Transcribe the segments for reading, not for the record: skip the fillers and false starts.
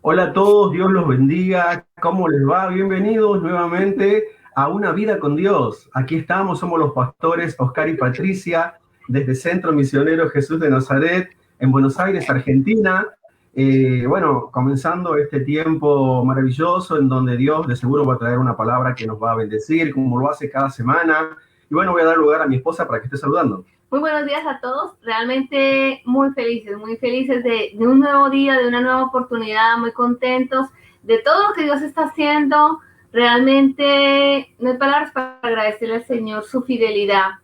Hola a todos, Dios los bendiga. ¿Cómo les va? Bienvenidos nuevamente a Una Vida con Dios. Aquí estamos, somos los pastores Oscar y Patricia desde Centro Misionero Jesús de Nazaret en Buenos Aires, Argentina. Bueno, comenzando este tiempo maravilloso en donde Dios de seguro va a traer una palabra que nos va a bendecir, como lo hace cada semana. Y bueno, voy a dar lugar a mi esposa para que esté saludando. Muy buenos días a todos, realmente muy felices de un nuevo día, de una nueva oportunidad, muy contentos de todo lo que Dios está haciendo. Realmente no hay palabras para agradecerle al Señor su fidelidad.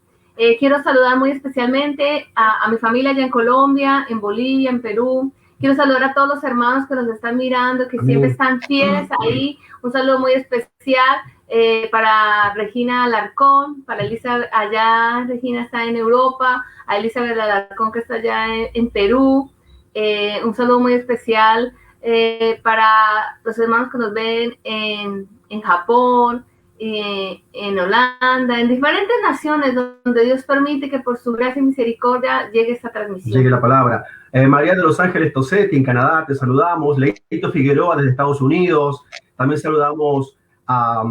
Quiero saludar muy especialmente a mi familia allá en Colombia, en Bolivia, en Perú. Quiero saludar a todos los hermanos que nos están mirando, que Amén. siempre están fieles ahí. Un saludo muy especial para Regina Alarcón, para Elisa, allá Regina está en Europa, a Elizabeth Alarcón que está allá en Perú. Un saludo muy especial para los hermanos que nos ven en Japón, en Holanda, en diferentes naciones donde Dios permite que por su gracia y misericordia llegue esta transmisión. Llegue la palabra. María de Los Ángeles Tosetti, en Canadá, te saludamos. Leito Figueroa, desde Estados Unidos. También saludamos a,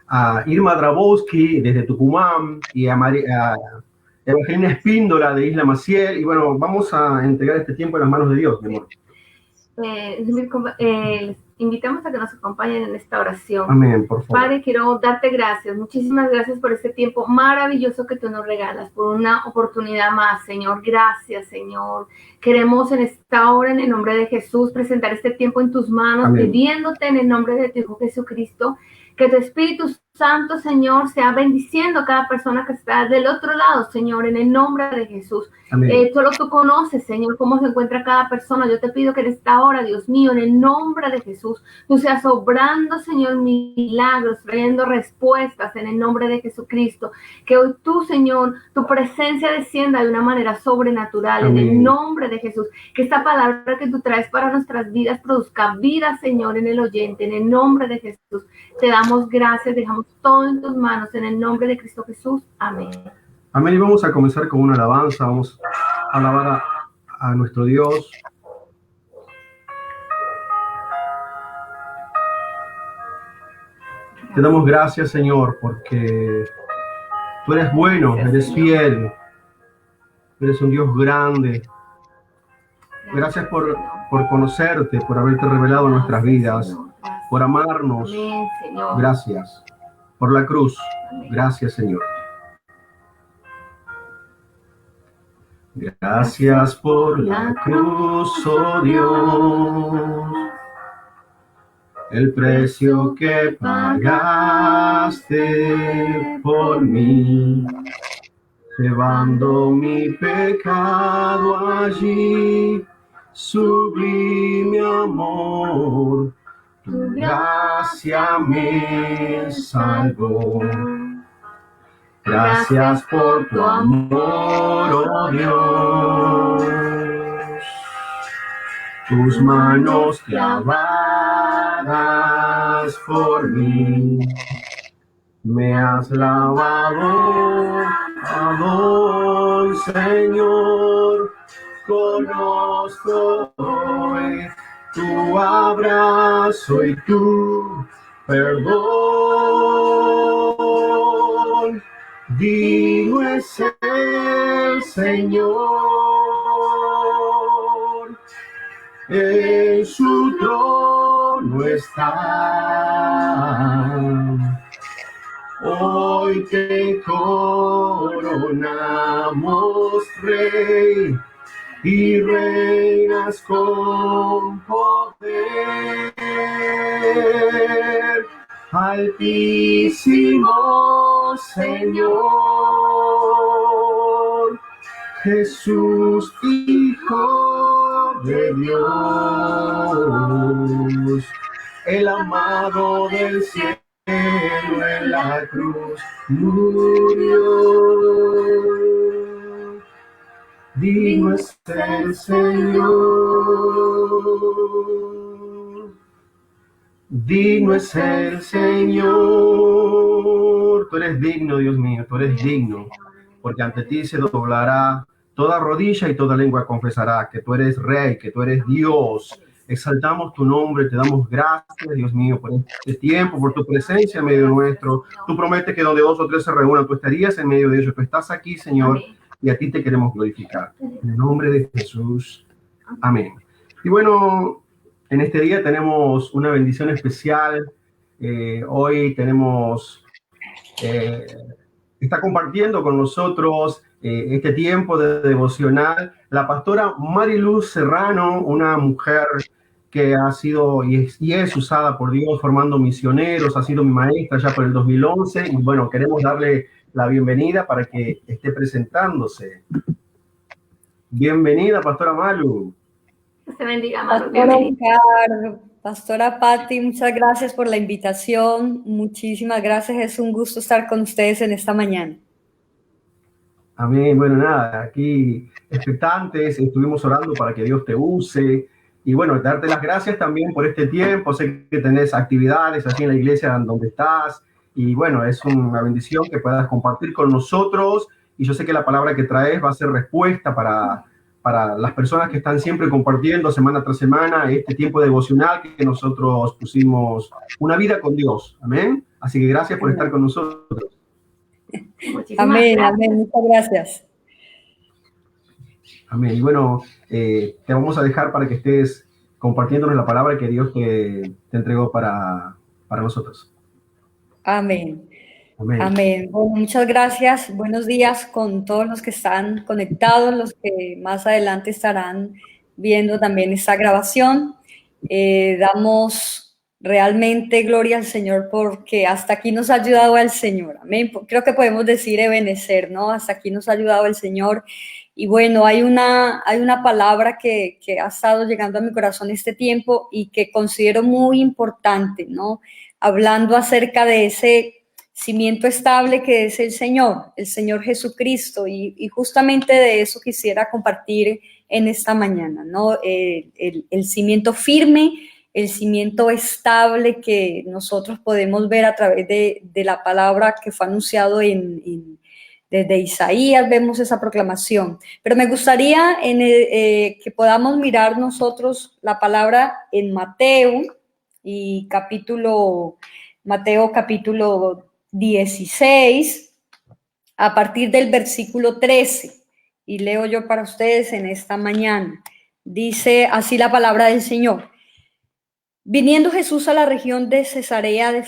a Irma Drabowski, desde Tucumán, y a Evangelina Espíndola, de Isla Maciel. Y bueno, vamos a entregar este tiempo en las manos de Dios, mi amor. Les invitamos a que nos acompañen en esta oración. Amén, por favor. Padre, quiero darte gracias, muchísimas gracias por este tiempo maravilloso que tú nos regalas, por una oportunidad más, Señor. Gracias, Señor. Queremos en esta hora, en el nombre de Jesús, presentar este tiempo en tus manos, Amén. pidiéndote en el nombre de tu Hijo Jesucristo, que tu Espíritu Santo, Señor, sea bendiciendo a cada persona que está del otro lado, Señor, en el nombre de Jesús. Solo tú conoces, Señor, cómo se encuentra cada persona. Yo te pido que en esta hora, Dios mío, en el nombre de Jesús, tú seas obrando, Señor, milagros, trayendo respuestas en el nombre de Jesucristo. Que hoy tú, Señor, tu presencia descienda de una manera sobrenatural. Amén. En el nombre de Jesús. Que esta palabra que tú traes para nuestras vidas produzca vida, Señor, en el oyente. En el nombre de Jesús. Te damos gracias, dejamos todo en tus manos. En el nombre de Cristo Jesús. Amén. Amén. Y vamos a comenzar con una alabanza. Vamos a alabar a nuestro Dios. Te damos gracias, Señor, porque tú eres bueno, eres fiel, eres un Dios grande. Gracias por conocerte, por haberte revelado en nuestras vidas, por amarnos. Gracias. Por la cruz. Gracias, Señor. Gracias por la cruz, oh Dios. El precio que pagaste por mí, llevando mi pecado allí, sublime amor, tu gracia me salvó. Gracias por tu amor, oh Dios. Tus manos clavadas por mí, me has lavado, amor, Señor. Conozco hoy tu abrazo y tu perdón. Digno es el Señor. En su trono está. Hoy te coronamos, Rey, y reinas con poder. Altísimo Señor, Jesús, Hijo de Dios, el amado del cielo en la cruz murió. Digno es el Señor. Digno es el Señor. Tú eres digno, Dios mío, tú eres digno, porque ante ti se doblará toda rodilla y toda lengua confesará que tú eres Rey, que tú eres Dios. Exaltamos tu nombre, te damos gracias, Dios mío, por este tiempo, por tu presencia en medio nuestro. Tú prometes que donde 2 o 3 se reúnan, tú estarías en medio de ellos. Tú estás aquí, Señor, y a ti te queremos glorificar. En el nombre de Jesús. Amén. Y bueno, en este día tenemos una bendición especial. Hoy tenemos, está compartiendo con nosotros este tiempo de devocional la pastora Mariluz Serrano, una mujer que ha sido y es usada por Dios formando misioneros, ha sido mi maestra ya por el 2011 y bueno, queremos darle la bienvenida para que esté presentándose. Bienvenida, pastora Malu. Se bendiga, Malu. Bienvenida. Pastora Patti, muchas gracias por la invitación. Muchísimas gracias. Es un gusto estar con ustedes en esta mañana. Amén. Bueno, nada, aquí expectantes, estuvimos orando para que Dios te use. Y bueno, darte las gracias también por este tiempo. Sé que tenés actividades aquí en la iglesia donde estás. Y bueno, es una bendición que puedas compartir con nosotros. Y yo sé que la palabra que traes va a ser respuesta para las personas que están siempre compartiendo semana tras semana este tiempo devocional que nosotros pusimos, una vida con Dios. Amén. Así que gracias por estar con nosotros. Amén, amén. Muchas gracias. Amén. Y bueno, te vamos a dejar para que estés compartiéndonos la palabra que Dios te entregó para nosotros. Amén. Amén. Amén. Bueno, muchas gracias. Buenos días con todos los que están conectados, los que más adelante estarán viendo también esta grabación. Damos realmente gloria al Señor porque hasta aquí nos ha ayudado el Señor. Amén. Creo que podemos decir Ebenecer, ¿no? Hasta aquí nos ha ayudado el Señor. Y bueno, hay una palabra que ha estado llegando a mi corazón este tiempo y que considero muy importante, ¿no? Hablando acerca de ese cimiento estable que es el Señor Jesucristo, y justamente de eso quisiera compartir en esta mañana, ¿no? El cimiento firme, el cimiento estable que nosotros podemos ver a través de la palabra que fue anunciado desde Isaías, vemos esa proclamación. Pero me gustaría que podamos mirar nosotros la palabra en Mateo capítulo 16, a partir del versículo 13, y leo yo para ustedes en esta mañana. Dice así la palabra del Señor. Viniendo Jesús a la región de Cesarea de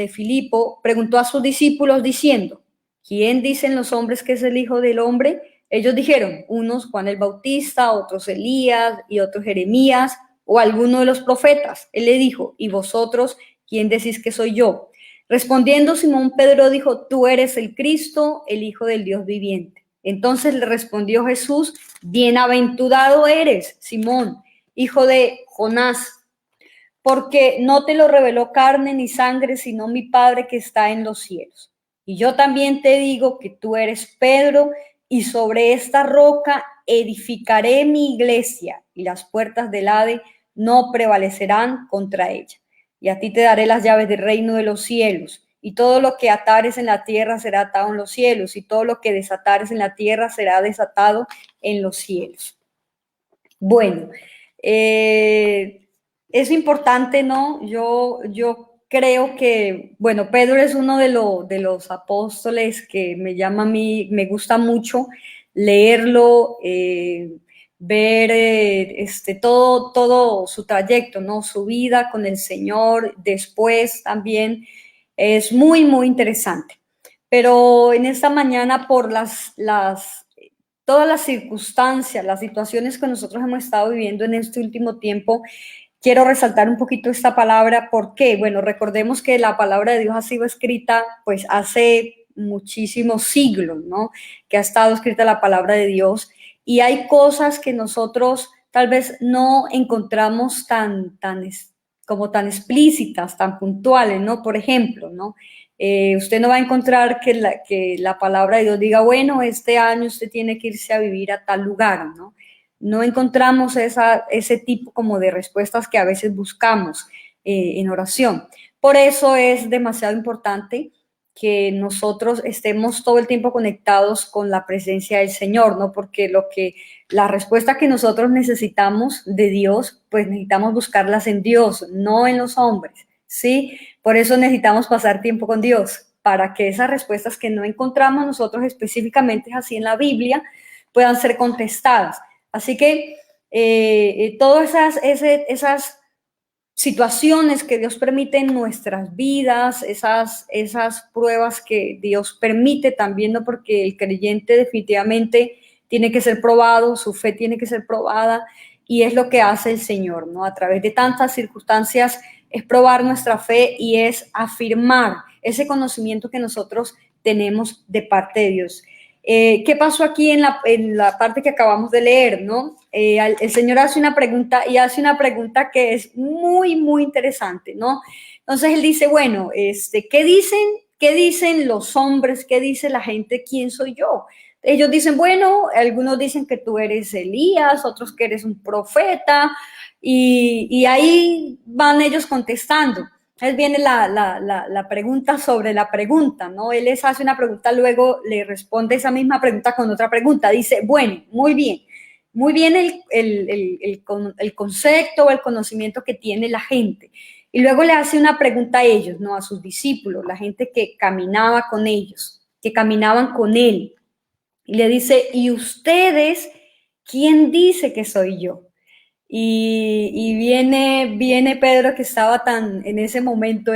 Filipo, preguntó a sus discípulos diciendo: ¿quién dicen los hombres que es el Hijo del Hombre? Ellos dijeron, unos Juan el Bautista, otros Elías y otros Jeremías o alguno de los profetas. Él le dijo, ¿y vosotros quién decís que soy yo? Respondiendo Simón Pedro dijo, tú eres el Cristo, el Hijo del Dios viviente. Entonces le respondió Jesús, bienaventurado eres, Simón, hijo de Jonás, porque no te lo reveló carne ni sangre, sino mi Padre que está en los cielos. Y yo también te digo que tú eres Pedro, y sobre esta roca edificaré mi iglesia, y las puertas del Hades no prevalecerán contra ella. Y a ti te daré las llaves del reino de los cielos, y todo lo que atares en la tierra será atado en los cielos, y todo lo que desatares en la tierra será desatado en los cielos. Bueno, es importante, ¿no? Yo creo que, bueno, Pedro es uno de los apóstoles que me llama a mí, me gusta mucho leerlo, ver todo su trayecto, ¿no? Su vida con el Señor, después también es muy, muy interesante. Pero en esta mañana, por todas las circunstancias, las situaciones que nosotros hemos estado viviendo en este último tiempo, quiero resaltar un poquito esta palabra. ¿Por qué? Bueno, recordemos que la palabra de Dios ha sido escrita pues hace muchísimos siglos, ¿no? Que ha estado escrita la palabra de Dios, y hay cosas que nosotros tal vez no encontramos tan explícitas, tan puntuales, ¿no? Por ejemplo, ¿no? Usted no va a encontrar que la palabra de Dios diga, bueno, este año usted tiene que irse a vivir a tal lugar, ¿no? No encontramos ese tipo como de respuestas que a veces buscamos en oración. Por eso es demasiado importante que nosotros estemos todo el tiempo conectados con la presencia del Señor, ¿no? Porque la respuesta que nosotros necesitamos de Dios, pues necesitamos buscarlas en Dios, no en los hombres, ¿sí? Por eso necesitamos pasar tiempo con Dios, para que esas respuestas que no encontramos nosotros específicamente así en la Biblia puedan ser contestadas. Así que todas esas situaciones que Dios permite en nuestras vidas, esas pruebas que Dios permite también, ¿no? Porque el creyente definitivamente tiene que ser probado, su fe tiene que ser probada, y es lo que hace el Señor, ¿no? A través de tantas circunstancias es probar nuestra fe y es afirmar ese conocimiento que nosotros tenemos de parte de Dios. ¿Qué pasó aquí en la parte que acabamos de leer, no? El Señor hace una pregunta y hace una pregunta que es muy, muy interesante, ¿no? Entonces Él dice, bueno, ¿qué dicen los hombres? ¿Qué dice la gente? ¿Quién soy yo? Ellos dicen, bueno, algunos dicen que tú eres Elías, otros que eres un profeta, y ahí van ellos contestando. Entonces viene la pregunta sobre la pregunta, ¿no? Él les hace una pregunta, luego le responde esa misma pregunta con otra pregunta. Dice, bueno, muy bien el concepto o el conocimiento que tiene la gente. Y luego le hace una pregunta a ellos, ¿no? A sus discípulos, la gente que caminaba con ellos, que caminaban con él. Y le dice, ¿y ustedes quién dice que soy yo? Y viene Pedro, que estaba en ese momento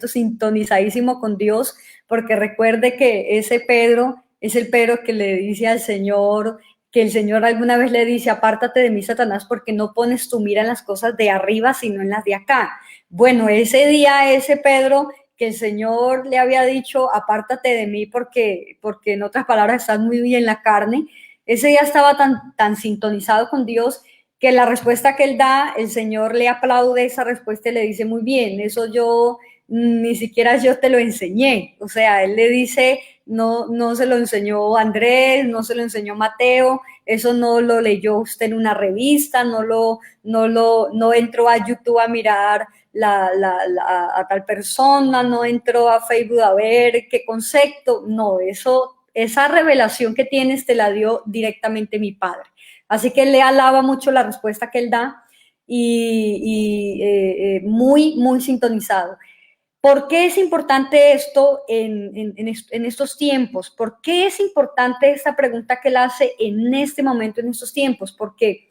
sintonizadísimo con Dios, porque recuerde que ese Pedro es el Pedro que le dice al Señor, que el Señor alguna vez le dice, apártate de mí, Satanás, porque no pones tu mira en las cosas de arriba, sino en las de acá. Bueno, ese día, ese Pedro que el Señor le había dicho, apártate de mí, porque en otras palabras estás muy bien en la carne, ese día estaba tan sintonizado con Dios, que la respuesta que él da, el Señor le aplaude esa respuesta y le dice, muy bien, eso ni siquiera yo te lo enseñé. O sea, él le dice, no se lo enseñó Andrés, no se lo enseñó Mateo, eso no lo leyó usted en una revista, no entró a YouTube a mirar a tal persona, no entró a Facebook a ver qué concepto, no, esa revelación que tienes te la dio directamente mi Padre. Así que él le alaba mucho la respuesta que él da y muy, muy sintonizado. ¿Por qué es importante esto en estos tiempos? ¿Por qué es importante esta pregunta que él hace en este momento, en estos tiempos? Porque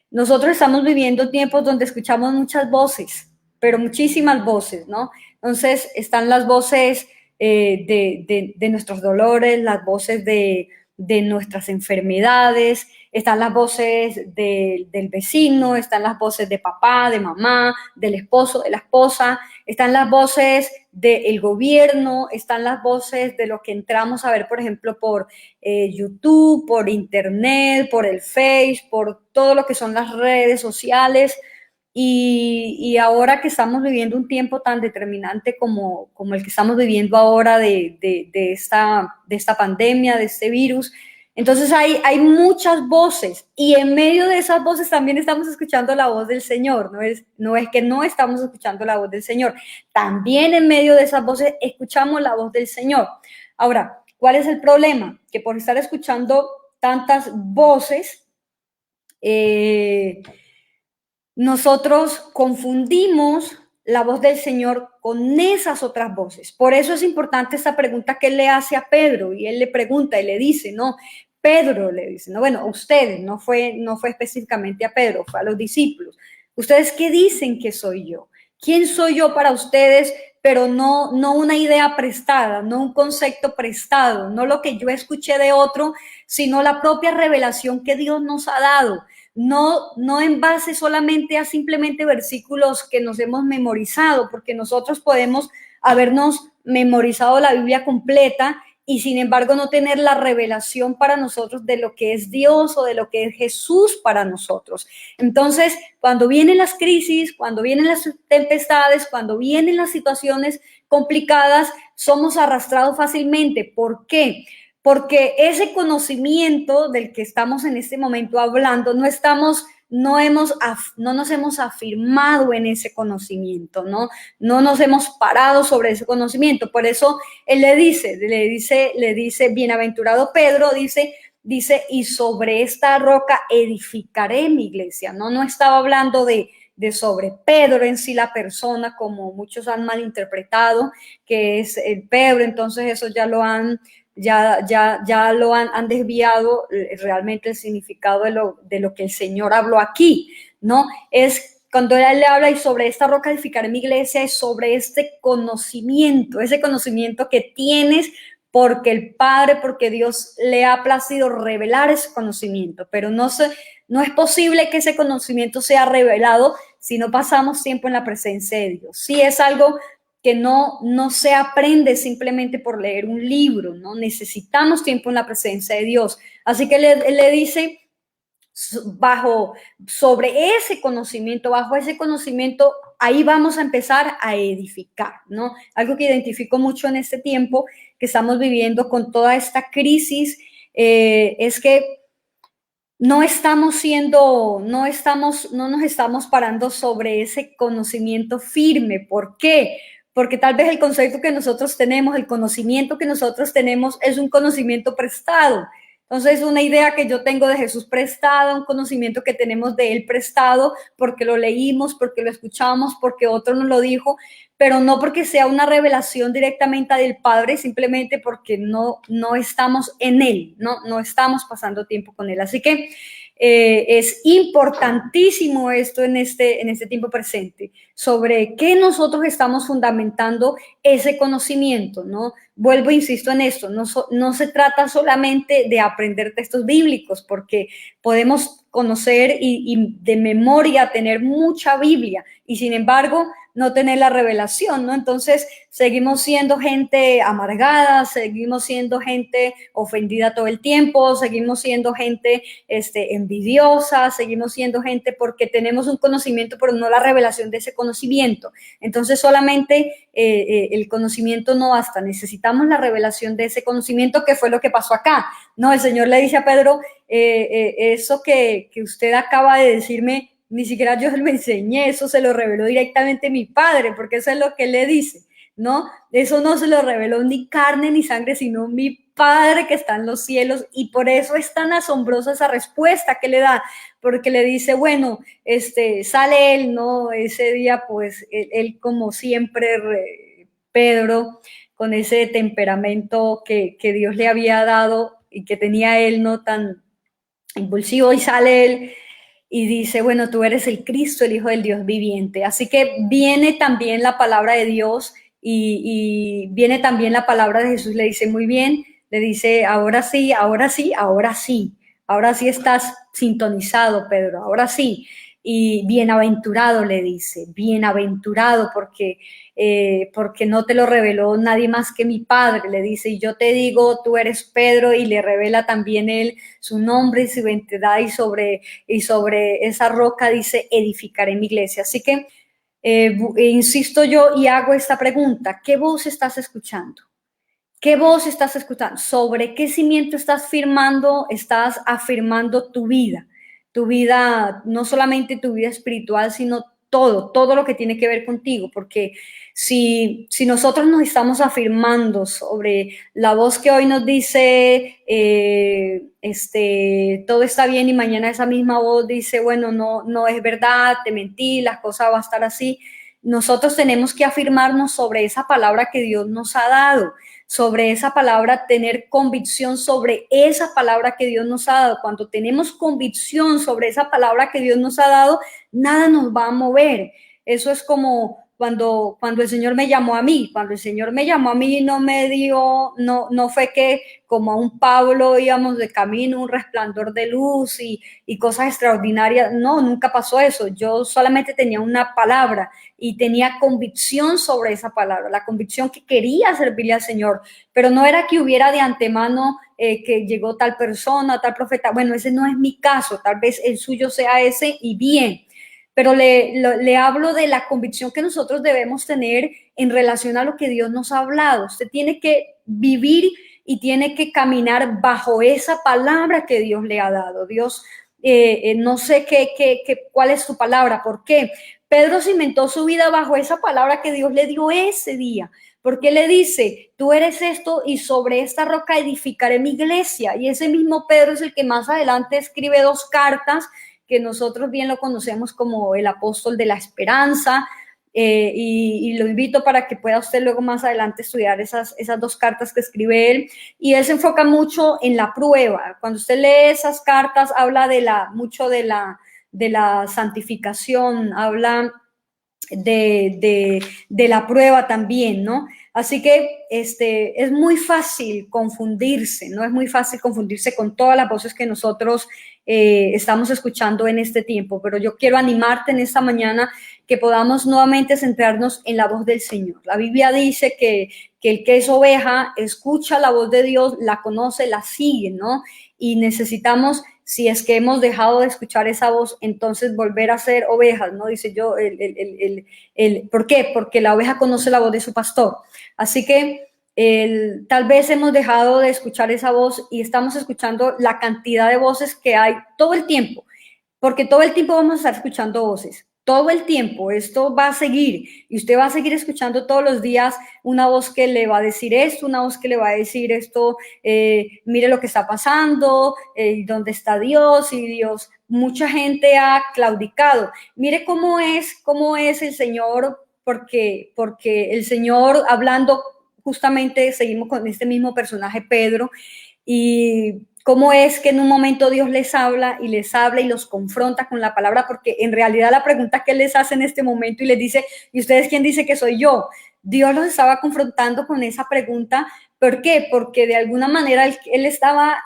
nosotros estamos viviendo tiempos donde escuchamos muchas voces, pero muchísimas voces, ¿no? Entonces están las voces de nuestros dolores, las voces de nuestras enfermedades, están las voces del vecino, están las voces de papá, de mamá, del esposo, de la esposa, están las voces del gobierno, están las voces de lo que entramos a ver, por ejemplo, por YouTube, por Internet, por el Face, por todo lo que son las redes sociales. Y ahora que estamos viviendo un tiempo tan determinante como el que estamos viviendo ahora de esta pandemia, de este virus, entonces hay muchas voces, y en medio de esas voces también estamos escuchando la voz del Señor. No es que no estamos escuchando la voz del Señor, también en medio de esas voces escuchamos la voz del Señor. Ahora, ¿cuál es el problema? Que por estar escuchando tantas voces, nosotros confundimos la voz del Señor con esas otras voces. Por eso es importante esta pregunta que él le hace a Pedro, y él le pregunta y le dice, no, Pedro le dice, no, bueno, ustedes, no fue específicamente a Pedro, fue a los discípulos. ¿Ustedes qué dicen que soy yo? ¿Quién soy yo para ustedes? Pero no una idea prestada, no un concepto prestado, no lo que yo escuché de otro, sino la propia revelación que Dios nos ha dado. No en base solamente a simplemente versículos que nos hemos memorizado, porque nosotros podemos habernos memorizado la Biblia completa y sin embargo no tener la revelación para nosotros de lo que es Dios o de lo que es Jesús para nosotros. Entonces, cuando vienen las crisis, cuando vienen las tempestades, cuando vienen las situaciones complicadas, somos arrastrados fácilmente. ¿Por qué? Porque ese conocimiento del que estamos en este momento hablando, no estamos nos hemos afirmado en ese conocimiento, ¿no? No nos hemos parado sobre ese conocimiento. Por eso él le dice, bienaventurado Pedro, dice, y sobre esta roca edificaré mi iglesia, ¿no? No estaba hablando de sobre Pedro en sí la persona, como muchos han malinterpretado, que es el Pedro, entonces eso ya lo han desviado realmente el significado de lo que el Señor habló aquí, ¿no? Es cuando él le habla y sobre esta roca edificaré mi iglesia, es sobre este conocimiento, ese conocimiento que tienes porque el Padre, porque Dios le ha placido revelar ese conocimiento, pero no es posible que ese conocimiento sea revelado si no pasamos tiempo en la presencia de Dios. Sí, es algo que no se aprende simplemente por leer un libro, ¿no? Necesitamos tiempo en la presencia de Dios. Así que él le dice, sobre ese conocimiento, bajo ese conocimiento, ahí vamos a empezar a edificar, ¿no? Algo que identifico mucho en este tiempo que estamos viviendo con toda esta crisis, es que no nos estamos parando sobre ese conocimiento firme. ¿Por qué? Porque tal vez el concepto que nosotros tenemos, el conocimiento que nosotros tenemos es un conocimiento prestado. Entonces, una idea que yo tengo de Jesús prestada, un conocimiento que tenemos de Él prestado, porque lo leímos, porque lo escuchamos, porque otro nos lo dijo, pero no porque sea una revelación directamente del Padre, simplemente porque no estamos en Él, no estamos pasando tiempo con Él. Así que es importantísimo esto en este tiempo presente, sobre qué nosotros estamos fundamentando ese conocimiento, ¿no? Vuelvo, insisto en esto, no se trata solamente de aprender textos bíblicos, porque podemos conocer y de memoria tener mucha Biblia, y sin embargo no tener la revelación, ¿no? Entonces seguimos siendo gente amargada, seguimos siendo gente ofendida todo el tiempo, seguimos siendo gente envidiosa, seguimos siendo gente porque tenemos un conocimiento, pero no la revelación de ese conocimiento. Entonces solamente el conocimiento no basta, necesitamos la revelación de ese conocimiento, que fue lo que pasó acá, ¿no? El Señor le dice a Pedro, eso que usted acaba de decirme, ni siquiera yo lo enseñé, eso se lo reveló directamente mi Padre, porque eso es lo que él le dice, ¿no? Eso no se lo reveló ni carne ni sangre, sino mi Padre que está en los cielos, y por eso es tan asombrosa esa respuesta que le da, porque le dice, bueno, sale él, ¿no? Ese día, pues, él como siempre, Pedro, con ese temperamento que Dios le había dado y que tenía él, no tan impulsivo, y sale él y dice, bueno, tú eres el Cristo, el Hijo del Dios viviente. Así que viene también la palabra de Dios y viene también la palabra de Jesús. Le dice, muy bien, le dice, ahora sí, ahora sí, ahora sí. Ahora sí estás sintonizado, Pedro, ahora sí. Y bienaventurado, le dice, bienaventurado porque no te lo reveló nadie más que mi Padre, le dice, y yo te digo, tú eres Pedro, y le revela también él su nombre y su identidad, y sobre esa roca dice, edificaré mi iglesia. Así que insisto yo y hago esta pregunta, ¿qué voz estás escuchando? ¿Qué voz estás escuchando? ¿Sobre qué cimiento estás afirmando tu vida? Tu vida, no solamente tu vida espiritual, sino todo lo que tiene que ver contigo, porque si nosotros nos estamos afirmando sobre la voz que hoy nos dice todo está bien, y mañana esa misma voz dice, bueno, no es verdad, te mentí, las cosas van a estar así, nosotros tenemos que afirmarnos sobre esa palabra que Dios nos ha dado, sobre esa palabra, tener convicción sobre esa palabra que Dios nos ha dado. Cuando tenemos convicción sobre esa palabra que Dios nos ha dado, nada nos va a mover. Eso es como cuando el Señor me llamó a mí. Cuando el Señor me llamó a mí, no fue que como a un Pablo íbamos de camino, un resplandor de luz y cosas extraordinarias. No, nunca pasó eso. Yo solamente tenía una palabra y tenía convicción sobre esa palabra, la convicción que quería servirle al Señor, pero no era que hubiera de antemano que llegó tal persona, tal profeta. Bueno, ese no es mi caso, tal vez el suyo sea ese y bien, pero le hablo de la convicción que nosotros debemos tener en relación a lo que Dios nos ha hablado. Usted tiene que vivir y tiene que caminar bajo esa palabra que Dios le ha dado. Dios no sé cuál es tu palabra. ¿Por qué? Pedro cimentó su vida bajo esa palabra que Dios le dio ese día. Porque le dice, tú eres esto y sobre esta roca edificaré mi iglesia. Y ese mismo Pedro es el que más adelante escribe 2 cartas que nosotros bien lo conocemos como el apóstol de la esperanza. Y lo invito para que pueda usted luego más adelante estudiar esas 2 cartas que escribe él. Y él se enfoca mucho en la prueba. Cuando usted lee esas cartas, habla mucho de la santificación, habla de la prueba también, ¿no? Así que es muy fácil confundirse, ¿no? Es muy fácil confundirse con todas las voces que nosotros estamos escuchando en este tiempo, pero yo quiero animarte en esta mañana que podamos nuevamente centrarnos en la voz del Señor. La Biblia dice que el que es oveja escucha la voz de Dios, la conoce, la sigue, ¿no? Y necesitamos, si es que hemos dejado de escuchar esa voz, entonces volver a ser ovejas, ¿no? Dice yo, ¿por qué? Porque la oveja conoce la voz de su pastor. Así que tal vez hemos dejado de escuchar esa voz y estamos escuchando la cantidad de voces que hay todo el tiempo, porque todo el tiempo vamos a estar escuchando voces. Todo el tiempo, esto va a seguir y usted va a seguir escuchando todos los días una voz que le va a decir esto, una voz que le va a decir esto, mire lo que está pasando, dónde está Dios y Dios. Mucha gente ha claudicado. Mire cómo es el Señor, porque el Señor hablando, justamente seguimos con este mismo personaje Pedro, y cómo es que en un momento Dios les habla y los confronta con la palabra, porque en realidad la pregunta que Él les hace en este momento y les dice, ¿y ustedes quién dice que soy yo? Dios los estaba confrontando con esa pregunta. ¿Por qué? Porque de alguna manera él estaba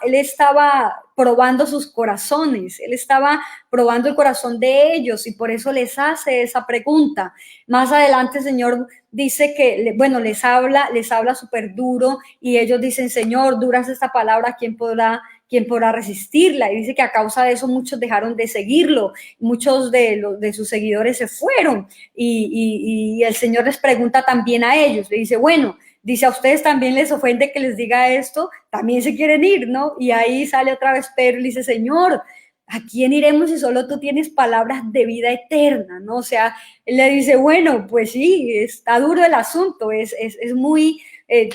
probando sus corazones, Él estaba probando el corazón de ellos y por eso les hace esa pregunta. Más adelante el Señor dice que, bueno, les habla súper duro y ellos dicen, Señor, dura es esta palabra, ¿quién podrá resistirla? Y dice que a causa de eso muchos dejaron de seguirlo, muchos de sus seguidores se fueron y el Señor les pregunta también a ellos, le dice, bueno, dice, a ustedes también les ofende que les diga esto, también se quieren ir, ¿no? Y ahí sale otra vez Pedro y le dice, Señor, ¿a quién iremos si solo tú tienes palabras de vida eterna, ¿no? O sea, él le dice, bueno, pues sí, está duro el asunto, es muy,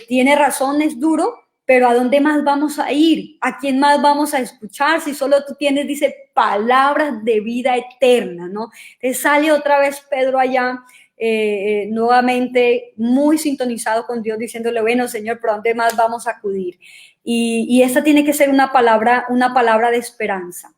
tiene razón, es duro, pero ¿a dónde más vamos a ir? ¿A quién más vamos a escuchar si solo tú tienes, dice, palabras de vida eterna, ¿no? Entonces sale otra vez Pedro allá, nuevamente muy sintonizado con Dios, diciéndole, bueno, Señor, ¿por dónde más vamos a acudir? Y esta tiene que ser una palabra de esperanza.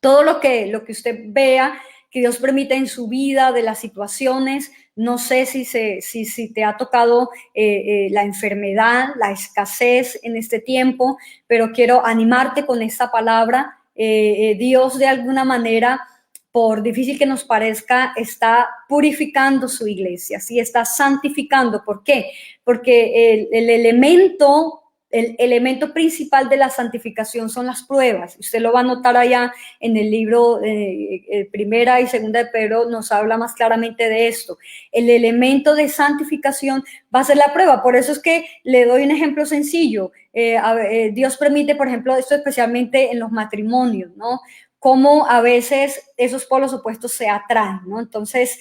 Todo lo que usted vea que Dios permite en su vida, de las situaciones, no sé si te ha tocado la enfermedad, la escasez en este tiempo, pero quiero animarte con esta palabra. Dios de alguna manera, por difícil que nos parezca, está purificando su iglesia, ¿sí? Está santificando. ¿Por qué? Porque el elemento principal de la santificación son las pruebas. Usted lo va a notar allá en el libro Primera y Segunda de Pedro, nos habla más claramente de esto. El elemento de santificación va a ser la prueba. Por eso es que le doy un ejemplo sencillo. Dios permite, por ejemplo, esto especialmente en los matrimonios, ¿no? Cómo a veces esos polos opuestos se atraen, ¿no? Entonces,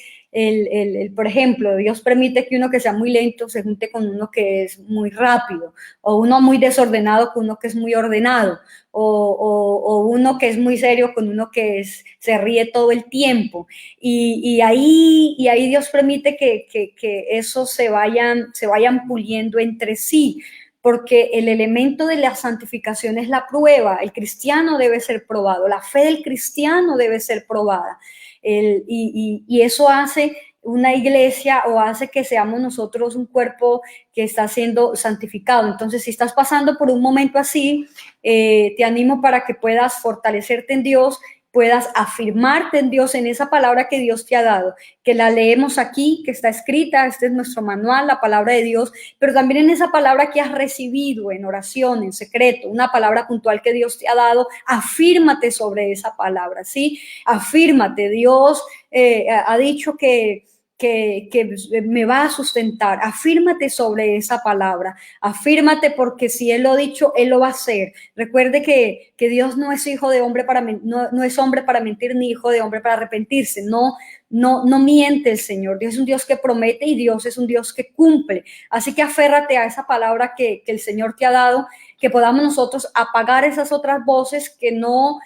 por ejemplo, Dios permite que uno que sea muy lento se junte con uno que es muy rápido, o uno muy desordenado con uno que es muy ordenado, o uno que es muy serio con uno que se ríe todo el tiempo. Y ahí Dios permite que esos se vayan puliendo entre sí, porque el elemento de la santificación es la prueba. El cristiano debe ser probado, la fe del cristiano debe ser probada. Y eso hace una iglesia o hace que seamos nosotros un cuerpo que está siendo santificado. Entonces, si estás pasando por un momento así, te animo para que puedas fortalecerte en Dios, puedas afirmarte en Dios, en esa palabra que Dios te ha dado, que la leemos aquí, que está escrita, este es nuestro manual, la palabra de Dios, pero también en esa palabra que has recibido en oración, en secreto, una palabra puntual que Dios te ha dado, afírmate sobre esa palabra, ¿sí? Afírmate. Dios ha dicho que que me va a sustentar. Afírmate sobre esa palabra, afírmate, porque si Él lo ha dicho, Él lo va a hacer. Recuerde que Dios no es hijo de hombre no es hombre para mentir, ni hijo de hombre para arrepentirse. No miente el Señor. Dios es un Dios que promete y Dios es un Dios que cumple. Así que aférrate a esa palabra que el Señor te ha dado, que podamos nosotros apagar esas otras voces que no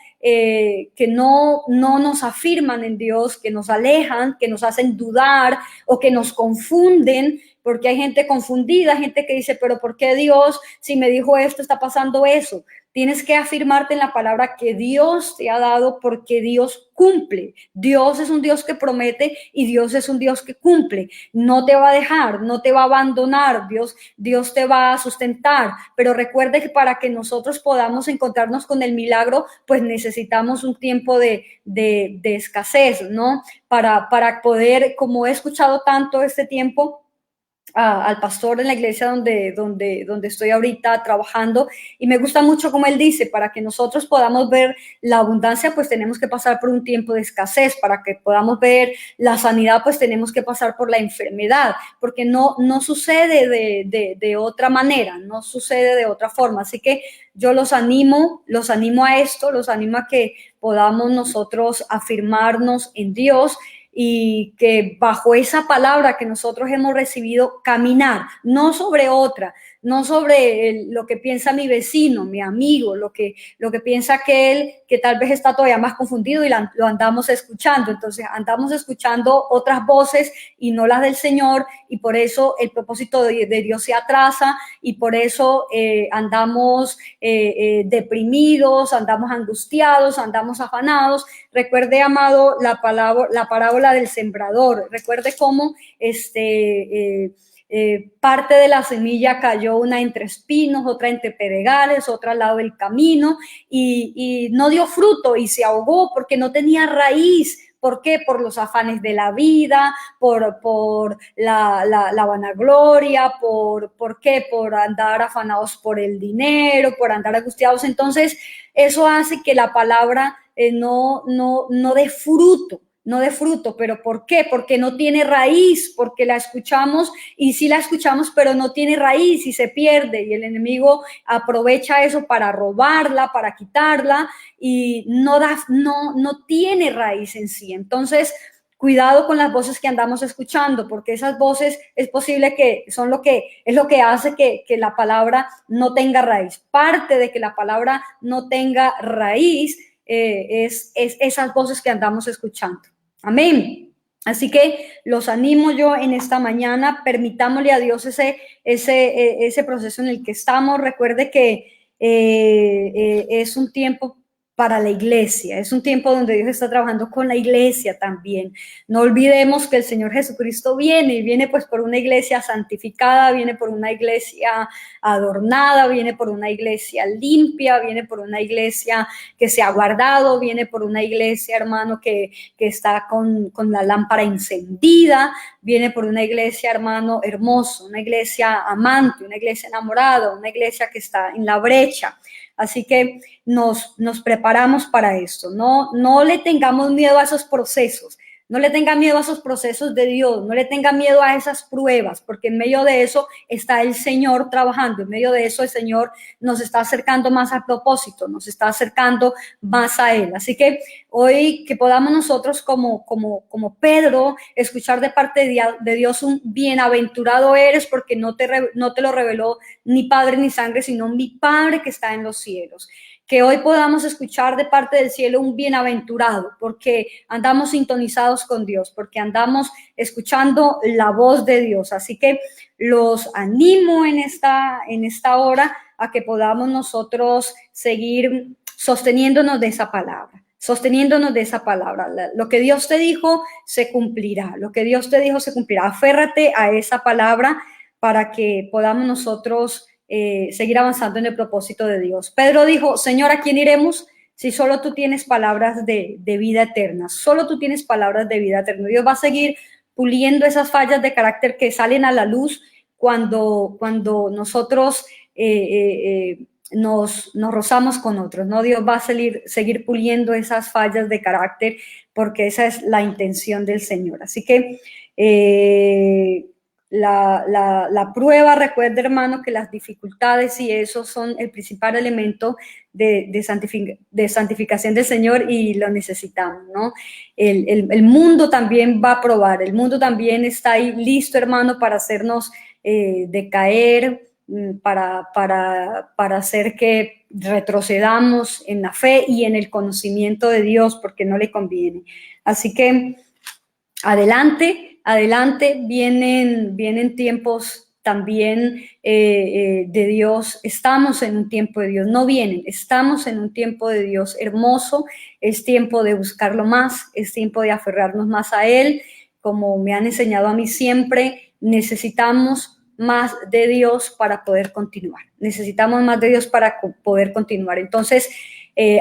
nos afirman en Dios, que nos alejan, que nos hacen dudar o que nos confunden, porque hay gente confundida, gente que dice, pero ¿por qué Dios, si me dijo esto, está pasando eso? Tienes que afirmarte en la palabra que Dios te ha dado, porque Dios cumple. Dios es un Dios que promete y Dios es un Dios que cumple. No te va a dejar, no te va a abandonar. Dios te va a sustentar. Pero recuerde que para que nosotros podamos encontrarnos con el milagro, pues necesitamos un tiempo de escasez, ¿no? Para poder, como he escuchado tanto este tiempo, al pastor en la iglesia donde estoy ahorita trabajando, y me gusta mucho como él dice, para que nosotros podamos ver la abundancia, pues tenemos que pasar por un tiempo de escasez. Para que podamos ver la sanidad, pues tenemos que pasar por la enfermedad, porque no sucede de otra manera, no sucede de otra forma. Así que yo los animo a esto, los animo a que podamos nosotros afirmarnos en Dios, y que bajo esa palabra que nosotros hemos recibido, caminar, no sobre otra, no sobre lo que piensa mi vecino, mi amigo, lo que piensa aquel que tal vez está todavía más confundido y lo andamos escuchando. Entonces andamos escuchando otras voces y no las del Señor, y por eso el propósito de Dios se atrasa, y por eso andamos deprimidos, andamos angustiados, andamos afanados. Recuerde, amado, la parábola del sembrador. Recuerde cómo parte de la semilla cayó, una entre espinos, otra entre pedregales, otra al lado del camino, y no dio fruto y se ahogó porque no tenía raíz. ¿Por qué? Por los afanes de la vida, por la vanagloria, ¿por qué? Por andar afanados por el dinero, por andar angustiados. Entonces, eso hace que la palabra no dé fruto. No de fruto. ¿Pero por qué? Porque no tiene raíz, porque la escuchamos, y sí la escuchamos, pero no tiene raíz y se pierde, y el enemigo aprovecha eso para robarla, para quitarla, y no tiene raíz en sí. Entonces, cuidado con las voces que andamos escuchando, porque esas voces es posible que es lo que hace que la palabra no tenga raíz. Parte de que la palabra no tenga raíz es esas voces que andamos escuchando. Amén. Así que los animo yo en esta mañana, permitámosle a Dios ese proceso en el que estamos. Recuerde que es un tiempo para la iglesia, es un tiempo donde Dios está trabajando con la iglesia también. No olvidemos que el Señor Jesucristo viene pues por una iglesia santificada, viene por una iglesia adornada, viene por una iglesia limpia, viene por una iglesia que se ha guardado, viene por una iglesia, hermano, que está con la lámpara encendida, viene por una iglesia, hermano, hermoso, una iglesia amante, una iglesia enamorada, una iglesia que está en la brecha. Así que nos preparamos para esto. No le tengamos miedo a esos procesos. No le tenga miedo a esos procesos de Dios, no le tenga miedo a esas pruebas, porque en medio de eso está el Señor trabajando, en medio de eso el Señor nos está acercando más al propósito, nos está acercando más a Él. Así que hoy que podamos nosotros como Pedro escuchar de parte de Dios un bienaventurado eres, porque no te lo reveló ni padre ni sangre, sino mi Padre que está en los cielos. Que hoy podamos escuchar de parte del cielo un bienaventurado, porque andamos sintonizados con Dios, porque andamos escuchando la voz de Dios. Así que los animo en esta hora a que podamos nosotros seguir sosteniéndonos de esa palabra. Lo que Dios te dijo se cumplirá. Lo que Dios te dijo se cumplirá. Aférrate a esa palabra para que podamos nosotros seguir avanzando en el propósito de Dios. Pedro dijo: Señor, ¿a quién iremos si solo tú tienes palabras de vida eterna? Solo tú tienes palabras de vida eterna. Dios va a seguir puliendo esas fallas de carácter que salen a la luz cuando nosotros nos rozamos con otros, ¿no? Dios va a seguir puliendo esas fallas de carácter porque esa es la intención del Señor. Así que la prueba, recuerda, hermano, que las dificultades y eso son el principal elemento de santificación del Señor y lo necesitamos, ¿no? El mundo también va a probar, el mundo también está ahí listo, hermano, para hacernos decaer, para hacer que retrocedamos en la fe y en el conocimiento de Dios, porque no le conviene. Así que adelante, vienen tiempos también de Dios. Estamos en un tiempo de Dios, no vienen, estamos en un tiempo de Dios hermoso. Es tiempo de buscarlo más, es tiempo de aferrarnos más a Él. Como me han enseñado a mí siempre, necesitamos más de Dios para poder continuar. Necesitamos más de Dios para poder continuar. Entonces,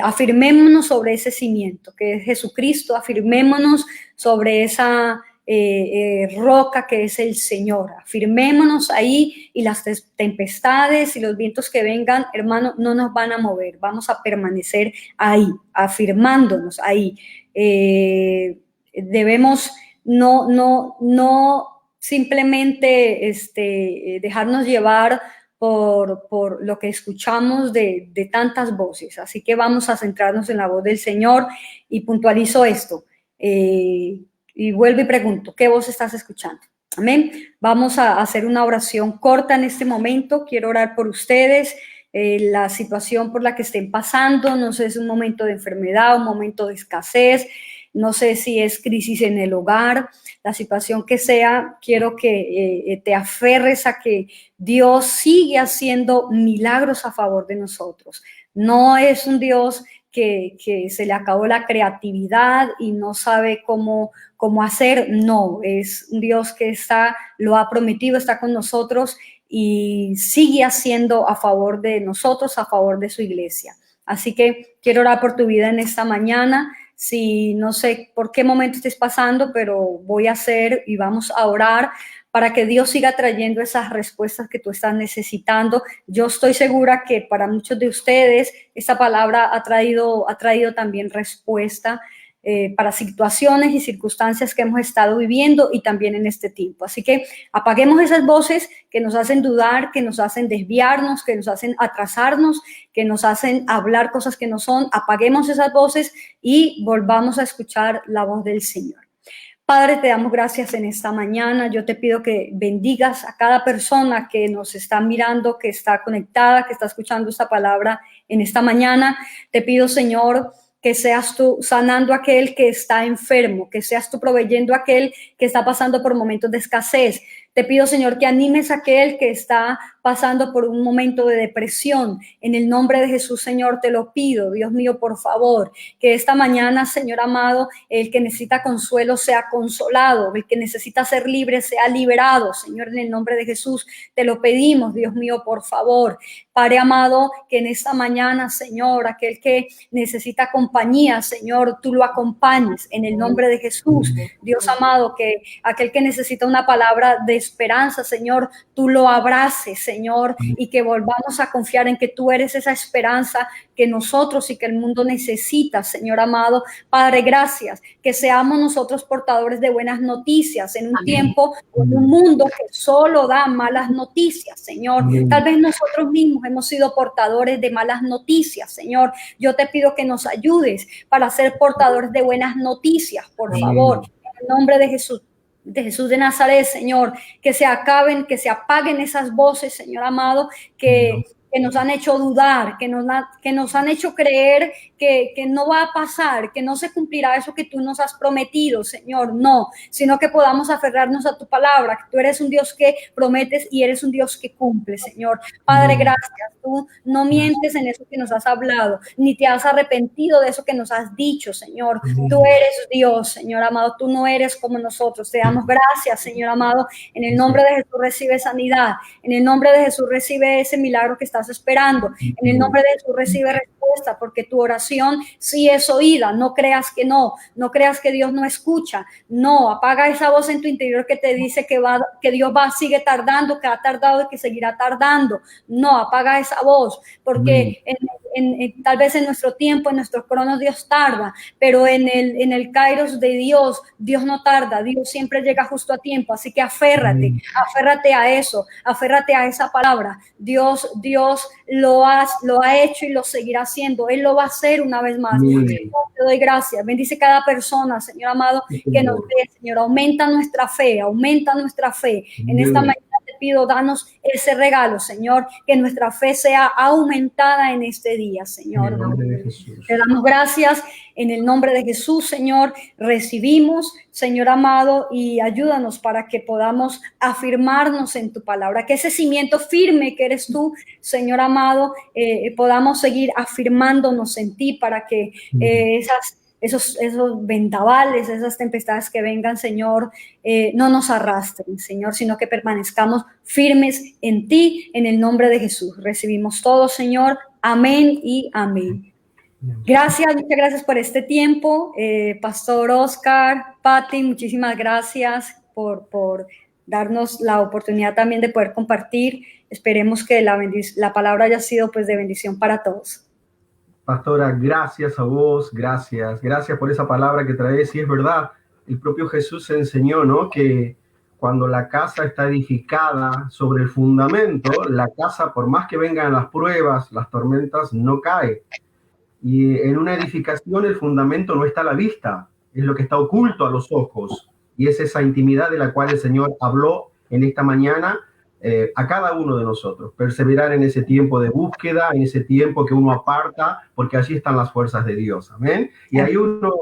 afirmémonos sobre ese cimiento que es Jesucristo, afirmémonos sobre esa roca que es el Señor. Afirmémonos ahí y las tempestades y los vientos que vengan, hermano, no nos van a mover. Vamos a permanecer ahí, afirmándonos ahí. Debemos no simplemente dejarnos llevar por lo que escuchamos de tantas voces. Así que vamos a centrarnos en la voz del Señor y puntualizo esto. Y vuelvo y pregunto, ¿qué voz estás escuchando? Amén. Vamos a hacer una oración corta en este momento. Quiero orar por ustedes. La situación por la que estén pasando, no sé, es un momento de enfermedad, un momento de escasez, no sé si es crisis en el hogar, la situación que sea, quiero que te aferres a que Dios sigue haciendo milagros a favor de nosotros. No es un Dios que se le acabó la creatividad y no sabe cómo hacer, no, es un Dios que lo ha prometido, está con nosotros y sigue haciendo a favor de nosotros, a favor de su iglesia. Así que quiero orar por tu vida en esta mañana. Si no sé por qué momento estés pasando, pero voy a hacer y vamos a orar para que Dios siga trayendo esas respuestas que tú estás necesitando. Yo estoy segura que para muchos de ustedes esta palabra ha traído también respuesta para situaciones y circunstancias que hemos estado viviendo y también en este tiempo. Así que apaguemos esas voces que nos hacen dudar, que nos hacen desviarnos, que nos hacen atrasarnos, que nos hacen hablar cosas que no son. Apaguemos esas voces y volvamos a escuchar la voz del Señor. Padre, te damos gracias en esta mañana. Yo te pido que bendigas a cada persona que nos está mirando, que está conectada, que está escuchando esta palabra en esta mañana. Te pido, Señor, que seas tú sanando a aquel que está enfermo, que seas tú proveyendo a aquel que está pasando por momentos de escasez. Te pido, Señor, que animes a aquel que está pasando por un momento de depresión. En el nombre de Jesús, Señor, te lo pido, Dios mío, por favor, que esta mañana, Señor amado, el que necesita consuelo sea consolado, el que necesita ser libre sea liberado. Señor, en el nombre de Jesús, te lo pedimos, Dios mío, por favor. Padre amado, que en esta mañana, Señor, aquel que necesita compañía, Señor, tú lo acompañes en el nombre de Jesús. Dios amado, que aquel que necesita una palabra de esperanza, Señor, tú lo abraces, Señor, y que volvamos a confiar en que tú eres esa esperanza que nosotros y que el mundo necesita, Señor amado. Padre, gracias, que seamos nosotros portadores de buenas noticias en un tiempo, en un mundo que solo da malas noticias, Señor. Tal vez nosotros mismos hemos sido portadores de malas noticias, Señor. Yo te pido que nos ayudes para ser portadores de buenas noticias, por favor, en el nombre de Jesús de Nazaret, Señor, que se apaguen esas voces, Señor amado, que nos han hecho dudar, que nos han hecho creer que no va a pasar, que no se cumplirá eso que tú nos has prometido, Señor, no, sino que podamos aferrarnos a tu palabra, que tú eres un Dios que prometes y eres un Dios que cumple, Señor. Padre, gracias, tú no mientes en eso que nos has hablado, ni te has arrepentido de eso que nos has dicho, Señor. Tú eres Dios, Señor amado, tú no eres como nosotros. Te damos gracias, Señor amado. En el nombre de Jesús recibe sanidad, en el nombre de Jesús recibe ese milagro que está estás esperando. En el nombre de Jesús recibe respuesta, porque tu oración sí es oída. No creas que no creas que Dios no escucha. No, apaga esa voz en tu interior que te dice que Dios sigue tardando, que ha tardado y que seguirá tardando. No, apaga esa voz, porque tal vez en nuestro tiempo, en nuestros cronos, Dios tarda, pero en el kairos de Dios no tarda, Dios siempre llega justo a tiempo, así que aférrate a eso, aférrate a esa palabra. Dios lo ha hecho y lo seguirá haciendo, Él lo va a hacer una vez más. Te doy gracias, bendice cada persona, Señor amado, que nos ve, Señor, aumenta nuestra fe, en esta mañana. Te pido, danos ese regalo, Señor, que nuestra fe sea aumentada en este día, Señor. En el nombre de Jesús. Te damos gracias en el nombre de Jesús, Señor. Recibimos, Señor amado, y ayúdanos para que podamos afirmarnos en tu palabra, que ese cimiento firme que eres tú, Señor amado, podamos seguir afirmándonos en ti para que esos vendavales, esas tempestades que vengan, Señor, no nos arrastren, Señor, sino que permanezcamos firmes en ti, en el nombre de Jesús. Recibimos todo, Señor. Amén y amén. Gracias, muchas gracias por este tiempo. Pastor Oscar, Patti, muchísimas gracias por darnos la oportunidad también de poder compartir. Esperemos que la palabra haya sido pues de bendición para todos. Pastora, gracias a vos, gracias por esa palabra que traes. Y es verdad, el propio Jesús enseñó, ¿no?, que cuando la casa está edificada sobre el fundamento, la casa, por más que vengan las pruebas, las tormentas, no cae. Y en una edificación el fundamento no está a la vista, es lo que está oculto a los ojos. Y es esa intimidad de la cual el Señor habló en esta mañana a cada uno de nosotros. Perseverar en ese tiempo de búsqueda, en ese tiempo que uno aparta, porque allí están las fuerzas de Dios. Amén. Y ahí uno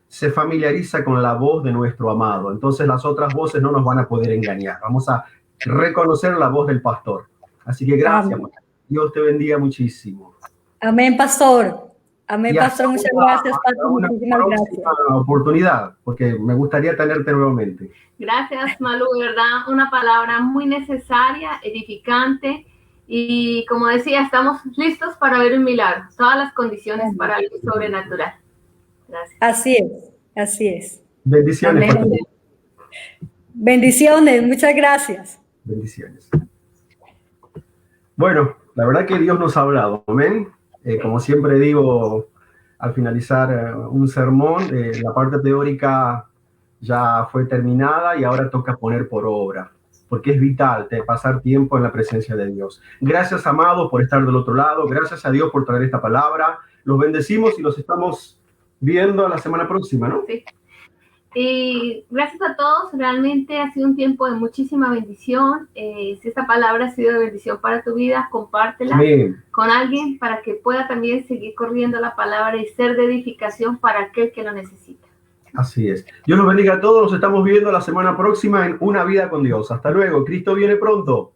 se familiariza con la voz de nuestro amado. Entonces las otras voces no nos van a poder engañar. Vamos a reconocer la voz del pastor. Así que gracias. Amén. Dios te bendiga muchísimo. Amén, pastor. Amén, pastor. Muchas gracias, pastor. Muchísimas gracias. Oportunidad, porque me gustaría tenerte nuevamente. Gracias, Malu, ¿verdad? Una palabra muy necesaria, edificante. Y como decía, estamos listos para ver un milagro. Todas las condiciones para algo sobrenatural. Gracias. Así es. Bendiciones. Bendiciones, muchas gracias. Bendiciones. Bueno, la verdad que Dios nos ha hablado, amén. Como siempre digo, al finalizar un sermón, la parte teórica ya fue terminada y ahora toca poner por obra, porque es vital pasar tiempo en la presencia de Dios. Gracias, amados, por estar del otro lado. Gracias a Dios por traer esta palabra. Los bendecimos y los estamos viendo la semana próxima, ¿no? Sí. Y gracias a todos, realmente ha sido un tiempo de muchísima bendición. Si esta palabra ha sido de bendición para tu vida, compártela con alguien para que pueda también seguir corriendo la palabra y ser de edificación para aquel que lo necesita. Así es. Dios los bendiga a todos. Nos estamos viendo la semana próxima en Una Vida con Dios. Hasta luego. Cristo viene pronto.